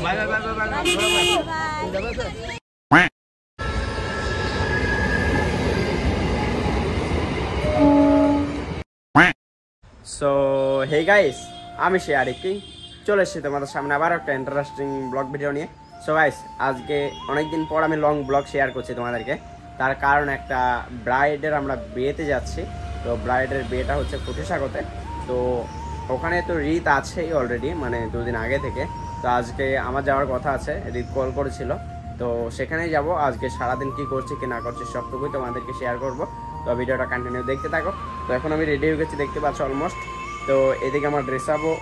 By bye bye bye. So hey guys, আমি সে আরিফি চলে এসেছি তোমাদের সামনে আবার একটা ইন্টারেস্টিং ব্লগ ভিডিও নিয়ে। সো গাইস, আজকে অনেকদিন পর আমি লং ব্লগ শেয়ার করছি তোমাদেরকে। তার কারণ একটা ব্রাইডের আমরা বিয়েতে যাচ্ছি। তো ব্রাইডের বিয়েটা হচ্ছে ফুটিসাগতে। তো ওখানে তো রীত আছেই অলরেডি, মানে 2 দিন আগে থেকে। তো আজকে আমার যাওয়ার কথা আছে, রীত কল করেছিল। তো সেখানেই যাব। আজকে সারাদিন কি করছি কি না করছি সবটুকুই তোমাদেরকে শেয়ার করব। তো ভিডিওটা কন্টিনিউ দেখতে থাকো। তো এখন আমি রেডি হয়ে গেছি, দেখতে পাচ্ছ অলমোস্ট। তো এদিকে আমার ড্রেস আপও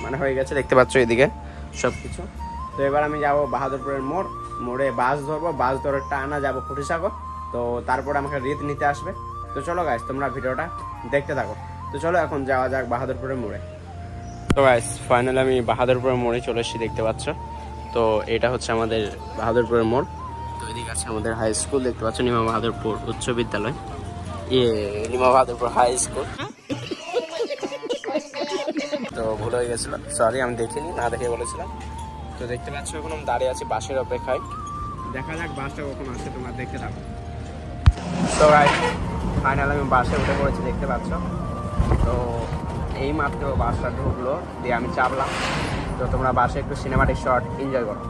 মানে হয়ে গেছে, দেখতে পাচ্ছ এদিকে সব কিছু। তো এবার আমি যাব বাহাদুরপুরের মোড়ে বাস ধরবো, বাস ধরে টানা যাবো ফুটিসাগর। তো তারপরে আমাকে রীত নিতে আসবে। তো চলো গাইস, তোমরা ভিডিওটা দেখতে থাকো। তো চলো এখন যাওয়া যাক বাহাদুরপুরের মোড়ে। তো গাইস, ফাইনালি আমি বাহাদুরপুরের মোড়ে চলে এসেছি, দেখতে পাচ্ছ। তো এটা হচ্ছে আমাদের বাহাদুরপুরের মোড়। তো এদিকে আছে আমাদের হাই স্কুল, দেখতে পাচ্ছ, নিমা বাহাদুরপুর উচ্চ বিদ্যালয়, নিমা বাহাদুরপুর হাই স্কুল। তো ভুল হয়ে গেছিল, সরি, আমি দেখিনি, না দেখে বলেছিলাম। তো দেখতে পাচ্ছ এখন আমি দাঁড়িয়ে আছি বাসের অপেক্ষায়। দেখা যাক বাসটা কখন আসে, তোমরা দেখতে থাকো। তো গাইস, ফাইনালি আমি বাসে উঠে পড়েছি, দেখতে পাচ্ছ। তো এই মাত্র বাসটা ঢুকলো, দিয়ে আমি চাপলাম। তো তোমরা বাসে একটু সিনেমাটিক শট এনজয় করো।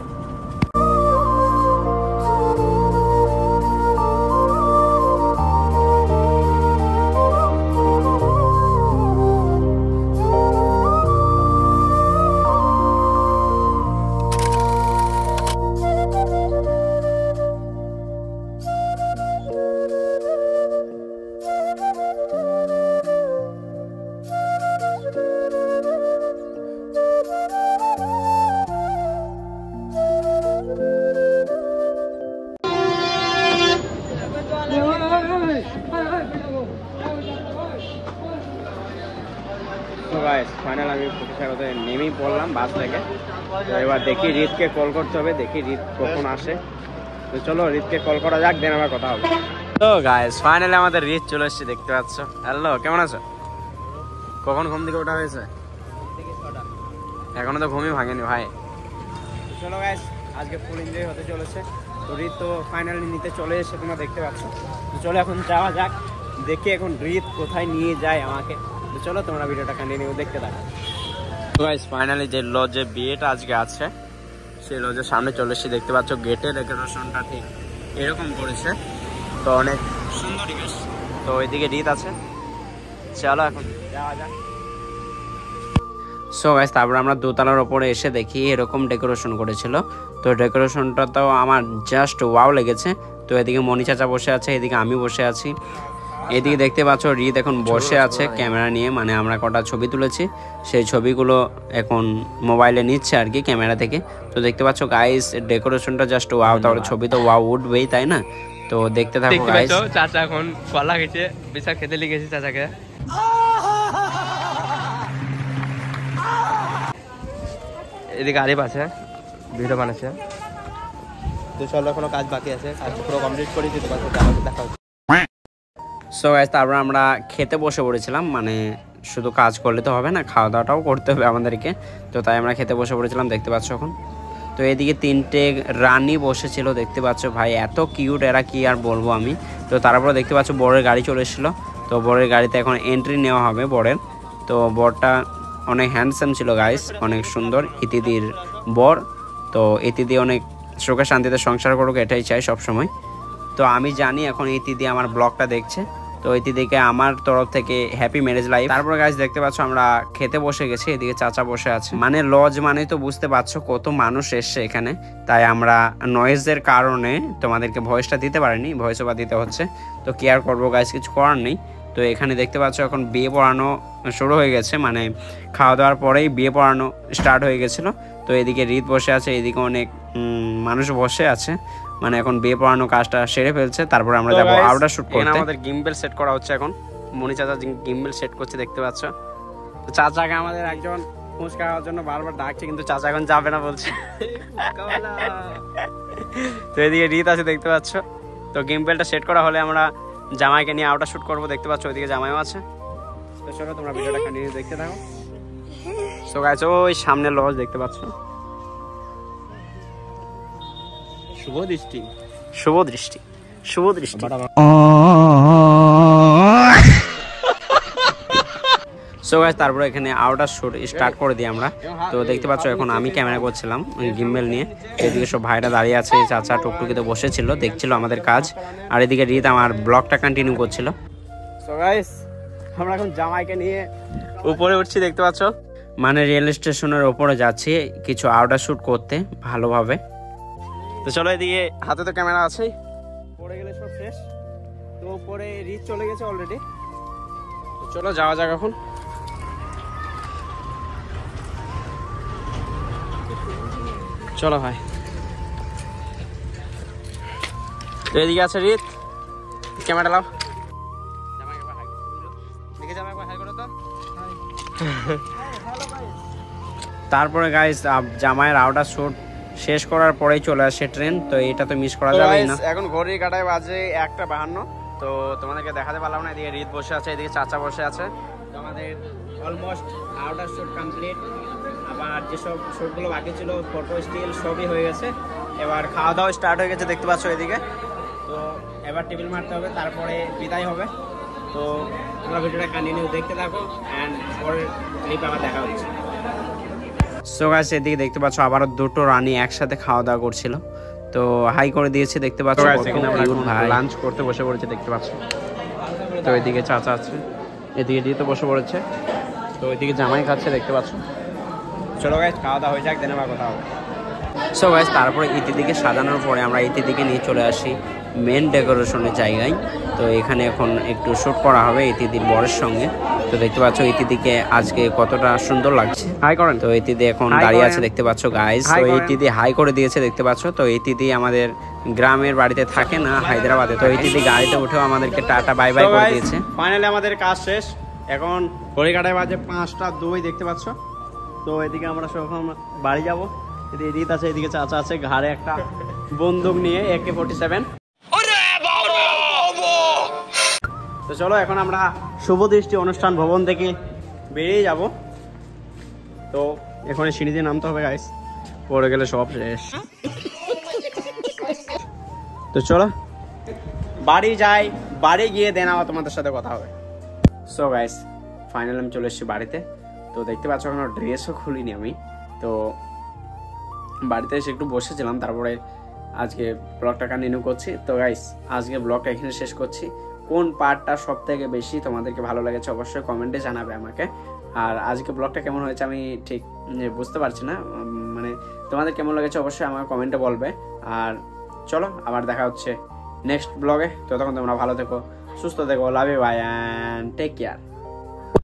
তো গাইস, ফাইনাল আমি ফুটিসাগরে নেমেই পড়লাম বাস থেকে। তো এবার দেখি রীতকে কল করতে হবে, দেখি রীত কখন আসে। তো চলো রীতকে কল করা যাক, দেন আবার কথা হবে। তো গাইস, ফাইনালি আমাদের রীত চলে এসেছে, দেখতে পাচ্ছ। হ্যালো, কেমন আছো? কখন ঘুম থেকে ওঠা হয়েছে? এখনো তো ঘুমই ভাঙেনি ভাই। চলো গাইস, আজকে ফুল এনজয় হতে চলেছে। তো রীত তো ফাইনালি নিতে চলে এসে, তোমরা দেখতে পাচ্ছ। তো চলো এখন যাওয়া যাক, দেখি এখন রীত কোথায় নিয়ে যায় আমাকে। তো চলো তোমরা ভিডিওটা কন্টিনিউ দেখতে থাকো। তো গাইস, ফাইনালি যে লজে বিয়েটা আজকে আছে, সেই লজের সামনে চলে এসেছি, দেখতে পাচ্ছ। গেটের ডেকোরেশনটা ঠিক এরকম করেছে, তো অনেক সুন্দরই বেশ। তো ওইদিকে রীত আছে, চলো এখন যাওয়া যাক। সো গাইস, তারপর আমরা দোতলার ওপরে এসে দেখি এরকম ডেকোরেশন করেছিল। তো ডেকোরেশনটা তো আমার জাস্ট ওয়াও লেগেছে। তো এদিকে মনি চাচা বসে আছে, এদিকে আমি বসে আছি। এদিকে দেখতে পাচ্ছ রীত এখন বসে আছে ক্যামেরা নিয়ে, মানে আমরা কটা ছবি তুলেছি, সেই ছবিগুলো এখন মোবাইলে নিচ্ছে আর কি ক্যামেরা থেকে। তো দেখতে পাচ্ছ গাইস, ডেকোরেশনটা জাস্ট ওয়াও। তাহলে ছবি তো ওয়াও উঠবেই, তাই না? তো দেখতে থাকো গাইস। চাচা এখন কলা গেছে, বিশাল খেতে লিখেছি চাচাকে। এদিকে আরিফ আছে, ভিডিও বানাচ্ছে। তো চলো, এখনো কাজ বাকি আছে, কাজ পুরো কমপ্লিট করি, দিতে পারবো, দেখা হচ্ছে। সো গাইস, তারপর আমরা খেতে বসে পড়েছিলাম, মানে শুধু কাজ করলে তো হবে না, খাওয়া দাওয়াটাও করতে হবে আমাদেরকে। তো তাই আমরা খেতে বসে পড়েছিলাম, দেখতে পাচ্ছ এখন। তো এদিকে 3টে রানী বসেছিল, দেখতে পাচ্ছ ভাই, এত কিউট এরা, কি আর বলবো আমি। তো তারপরে দেখতে পাচ্ছ বরের গাড়ি চলে এসেছিলো। তো বরের গাড়িতে এখন এন্ট্রি নেওয়া হবে বরের। তো বরটা অনেক হ্যান্ডসাম ছিল গাইস, অনেক সুন্দর ইতিদির বর। তো ইতিদি অনেক সুখে শান্তিতে সংসার করুক, এটাই চাই সবসময়। তো আমি জানি এখন ইতিদি আমার ব্লগটা দেখছে, তো ইতিদিকে আমার তরফ থেকে হ্যাপি ম্যারেজ লাইফ। তারপর গাইস দেখতে পাচ্ছ আমরা খেতে বসে গেছি, এদিকে চাচা বসে আছে। মানে লজ মানে তো বুঝতে পারছো কত মানুষ এসছে এখানে। তাই আমরা নয়েজের কারণে তোমাদেরকে ভয়েসটা দিতে পারিনি, ভয়েস ওভার দিতে হচ্ছে। তো কেয়ার করবো গাইস, কিছু করার নেই। তো এখানে দেখতে পাচ্ছ এখন বিয়ে পড়ানো শুরু হয়ে গেছে, মানে খাওয়া দাওয়ার পরেই বিয়ে পড়ানো স্টার্ট হয়ে গেছিলো। তো এদিকে রীত বসে আছে, এদিকে অনেক মানুষ বসে আছে, মানে এখন বিয়ে পড়ানো কাজটা সেরে ফেলছে। তারপরে আমরা যাবো আউটডোর শুট করতে। আমাদের গিম্বেল সেট করা হচ্ছে এখন, মনি চাচা গিম্বেল সেট করছে, দেখতে পাচ্ছ। তো চাচাকে আমাদের একজন ফুচকা খাওয়ার জন্য বারবার ডাকছে, কিন্তু চাচা এখন যাবে না বলছে। তো এদিকে রীত আছে, দেখতে পাচ্ছ। তো গিম্বেলটা সেট করা হলে আমরা জামাইকে নিয়ে আউটডোর শুট করবো, দেখতে পাচ্ছ। ওইদিকে জামাইও আছে। তো চলো তোমরা ভিডিওটা কন্টিনিউ দেখতে থাকো। সো গাইস, ওই সামনে লজ দেখতে পাচ্ছ। শুভ দৃষ্টি। শুভ দৃষ্টি, শুভ দৃষ্টি। সো গাইস তারপরে এখানে আউটার শুট স্টার্ট করে দিই আমরা। তো দেখতে পাচ্ছ এখন আমি ক্যামেরা করছিলাম গিম্বেল নিয়ে, এদিকে সব ভাইরা দাঁড়িয়ে আছে, চাচা টুকটুকিতে বসেছিল দেখছিল আমাদের কাজ, আর এদিকে রিত আমার ব্লগটা কন্টিনিউ করছিল। সো গাইস আমরা এখন জামাইকে নিয়ে উপরে উঠছি, দেখতে পাচ্ছ, মানে রেল স্টেশনের উপরে যাচ্ছি কিছু আউটার শুট করতে ভালোভাবে। তো চলো, এদিকে হাতে তো ক্যামেরা আছেই, পড়ে গেলে সব শেষ। তো উপরে রিত চলে গেছে অলরেডি, চলো যাওয়া যাক এখন। চলো ভাই, তো এদিকে আছে রিত, ক্যামেরা লাও, তারপরে গাইস জামাইয়ের আউটার শুট শেষ করার পরেই চলে আসে ট্রেন, তো এটা তো মিস করা যাবে না। এখন ঘড়ির কাঁটায় বাজে 1:52, তো তোমাদেরকে দেখাতে পারলাম না। এদিকে রিত বসে আছে, এদিকে চাচা বসে আছে। তো আমাদের অলমোস্ট আউটার শুট কমপ্লিট, আবার যেসব শুটগুলো বাকি ছিল ফটো স্টিল সবই হয়ে গেছে। এবার খাওয়া দাওয়া স্টার্ট হয়ে গেছে, দেখতে পাচ্ছ এদিকে। তো এবার টেবিল মারতে হবে, তারপরে বিদায় হবে। তো তোমরা ভিডিওটা কন্টিনিউ দেখতে থাকো, অ্যান্ড পরের ক্লিপ আবার দেখা হচ্ছে। সো গাইস এদিকে দেখতে পাচ্ছ আবারও দুটো রানী একসাথে খাওয়া দাওয়া করছিল, তো হাই করে দিয়েছে, দেখতে পাচ্ছ। লাঞ্চ করতে বসে পড়েছে, দেখতে পাচ্ছ। তো এদিকে চাচা আছে, এদিকে দিয়ে তো বসে পড়েছে, তো ওইদিকে জামাই খাচ্ছে, দেখতে পাচ্ছ। চলো গাইস খাওয়া দাওয়া হয়ে যাক, দেন আবার কথা হবে। সো গাইস তারপরে ইতিদিকে সাজানোর পরে আমরা ইতিদিকে নিয়ে চলে আসি মেন ডেকোরেশনের জায়গায়। তো এখানে এখন একটু শ্যুট করা হবে ইতিদির বরের সঙ্গে। তো দেখতে পাচ্ছ ইতিদিকে আজকে কতটা সুন্দর লাগছে। হাই করেন। তো ইতিদি এখন দাঁড়িয়ে আছে, দেখতে পাচ্ছ গাইস। তো ইতিদি হাই করে দিয়েছে, দেখতে পাচ্ছ। তো ইতিদি আমাদের গ্রামের বাড়িতে থাকে না, হায়দ্রাবাদে। তো ইতিদি গাড়িতে উঠেও আমাদেরকে টাটা বাই বাই করে দিয়েছে। ফাইনালি আমাদের কাজ শেষ, এখন ঘড়ি কাঁটায় বাজে 5:02, দেখতে পাচ্ছ। তো এদিকে আমরা সব এখন বাড়ি যাবো। এদিকে রিত আছে, এদিকে চাচা আছে, ঘাড়ে একটা বন্দুক নিয়ে AK-47। তো চলো এখন আমরা শুভ দৃষ্টি অনুষ্ঠান ভবন থেকে বেরিয়ে যাব। তো এখন সিঁড়ি দিয়ে নামতে হবে গাইস, পড়ে গেলে সব শেষ। তো চলো বাড়ি যাই, বাড়ি গিয়ে দেন আবার তোমাদের সাথে কথা হবে। সো গাইস ফাইনালি আমি চলে এসেছি বাড়িতে। তো দেখতে পাচ্ছ এখনো ড্রেসও খুলিনি আমি। তো বাড়িতে এসে একটু বসেছিলাম, তারপরে আজকে ব্লগটা কন্টিনিউ করছি। তো গাইস আজকে ব্লগটা এখানে শেষ করছি। কোন পার্টটা সব থেকে বেশি তোমাদেরকে ভালো লেগেছে অবশ্যই কমেন্টে জানাবে আমাকে। আর আজকে ব্লগটা কেমন হয়েছে আমি ঠিক বুঝতে পারছি না, মানে তোমাদের কেমন লেগেছে অবশ্যই আমাকে কমেন্টে বলবে। আর চলো আবার দেখা হচ্ছে নেক্সট ব্লগে। ততক্ষণ তোমরা ভালো থেকো, সুস্থ থেকো, love you bye and take care.